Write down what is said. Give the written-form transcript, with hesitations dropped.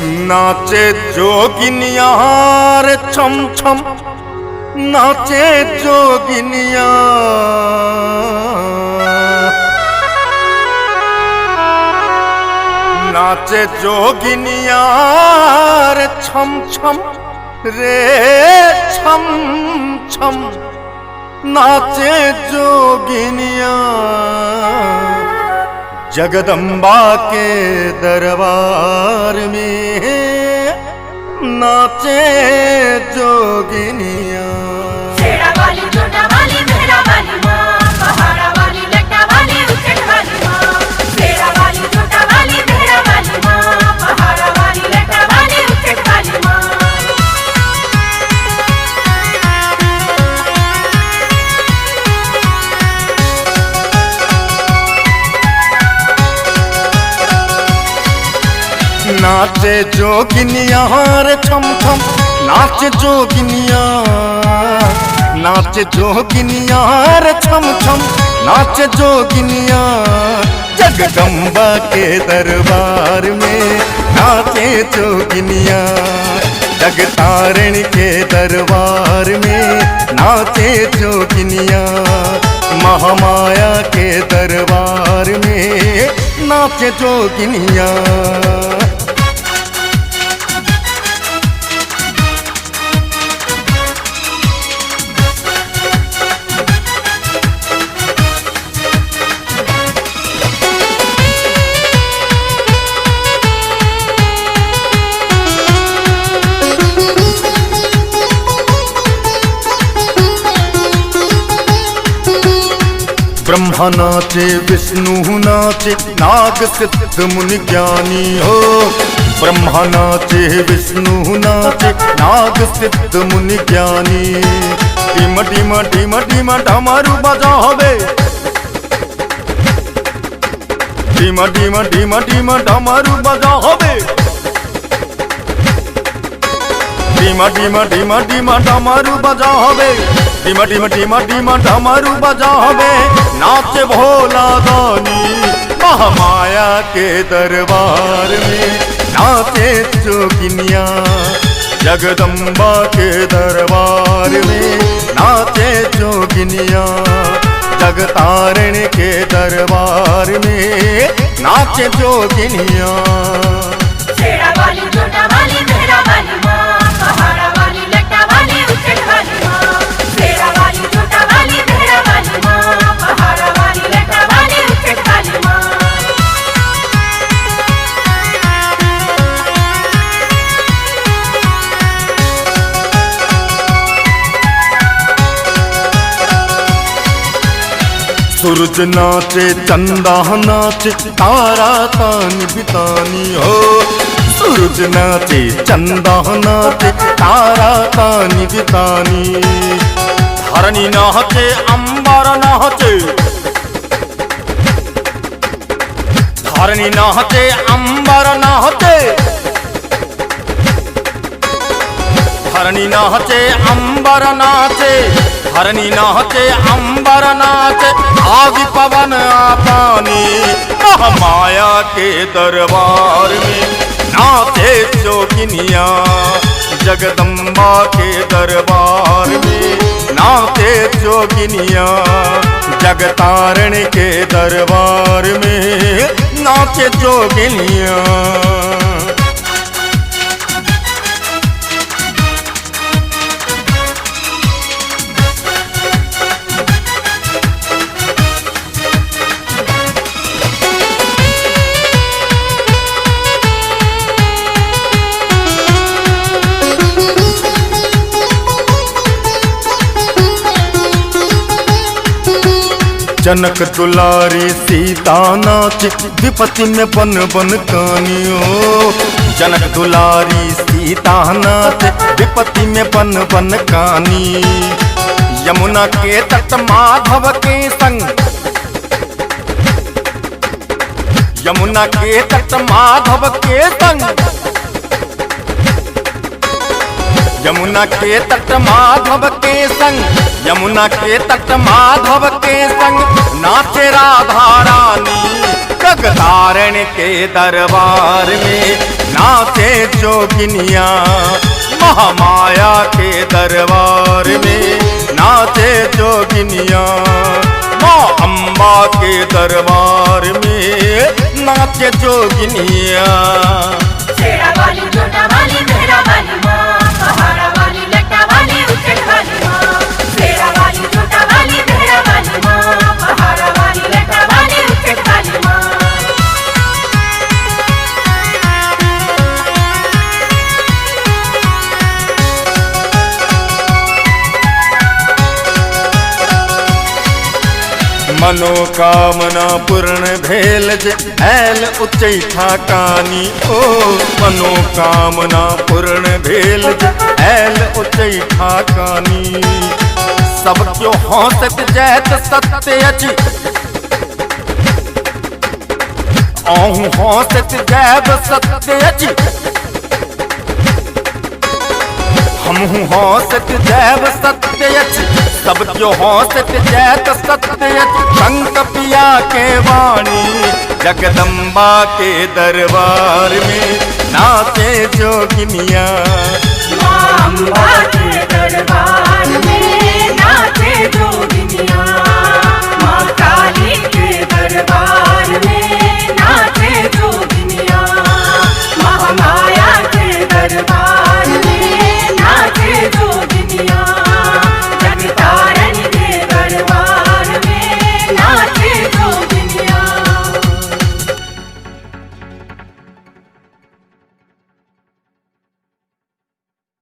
नाचे जोगिनिया रे छम छम, नाचे जोगिनिया। नाचे जोगिनिया रे छम छम रे छम छम, नाचे जोगिनिया। जगदम्बा के दरबार में नाचे जोगिनिया। शेरा वाली, जोटा वाली, मेहरा वाली माँ, पहाड़ा वाली, लट्टा वाली, उचट वाली माँ। शेरा वाली, जोटा वाली, मेहरा वाली माँ, पहाड़ा वाली, लट्टा वाली, उचट वाली माँ। नाचे जोगिनिया रे छम छम, नाचे जोगिनिया। नाचे जोगिनिया रे छम छम, नाचे जोगिनिया। जगदम्बा के दरबार में नाचे जोगिनिया। जगतारिणी के दरबार में नाचे जोगिनिया। महामाया के दरबार में नाचे जोगिनिया। ब्रह्मा नाचे, विष्णु नाचे, नाग सिद्ध मुनि ज्ञानी हो। ब्रह्मा नाचे, विष्णु नाचे, नाग सिद्ध मुनि ज्ञानी। टीम टीम टीम टीम डमरू बजा होवे। टीम टीम टीम टीम डमरू बजा होवे। टीम टीम टीम टीम डमरू बजा होवे। टीम टीम टीम टीम डमरू बजा होवे। नाचे भोला दानी महामाया के दरबार में नाचे जोगिनिया। जगदम्बा के दरबार में नाचे जोगिनिया। जगतारिणी के दरबार में नाचे जोगिनिया। शेरा वाली, जोटा वाली, मेहरा वाली माँ, पहाड़ा वाली, लट्टा वाली, उचट वाली माँ। शेरा वाली, जोटा वाली, मेहरा वाली माँ, पहाड़ा वाली, लट्टा वाली, उचट वाली माँ। सूरज नाचे, चंदा नाचे, तारा तानी बितानी हो। सूरज नाचे, चंदा नाचे, तारा तानी बितानी। धरणी नाचे, अंबर नाचे। धरणी नाचे, अंबर नाचे। धरणी नाचे, अंबर नाचे। धरणी नाचे, अंबर नाचे। आग पवन पानी महामाया के दरबार में नाचे जोगिनिया। जगदम्बा के दरबार में नाचे जोगिनिया। जगतारिणी के दरबार में नाचे जोगिनिया। जनक दुलारी सीता नाचे, विपत्ति में बन बन कानियो। जनक दुलारी सीता नाचे, विपत्ति में बन बन कानी। यमुना के तट माधव के संग। यमुना के तट माधव के संग। यमुना के तट माधव के संग। यमुना के तट माधव के संग नाचे राधा रानी। जगता तारण के दरबार में नाचे जोगिनिया, महामाया के दरबार में नाचे जोगिनिया, माँ अम्बा के दरबार में नाचे जोगिनिया। शेरा वाली जोटा वाली मेहरा वाली माँ, पहाड़ा वाली लट्टा वाली उचट वाली माँ। शेरा वाली जोटा वाली मेहरा वाली माँ, पहाड़ा वाली लट्टा वाली उचट वाली माँ। मनोकामना पूर्ण भेल जे ऐल उच्चैठा कानी ओ, मनोकामना पूर्ण भेल जे ऐल उच्चैठा कानी। सब क्यों हंसत जैत सत्य अछि, आहूँ हंसत जैब सत्य अछि, हमहूँ हंसत जैब सत्य अछि, सब क्यों हंसत जैत सत्य अछि। शंख पिया के वाणी जगदम्बा के दरबार में नाचे जोगिनिया, माँ अम्बा के दरबार में नाचे जोगिनिया, माँ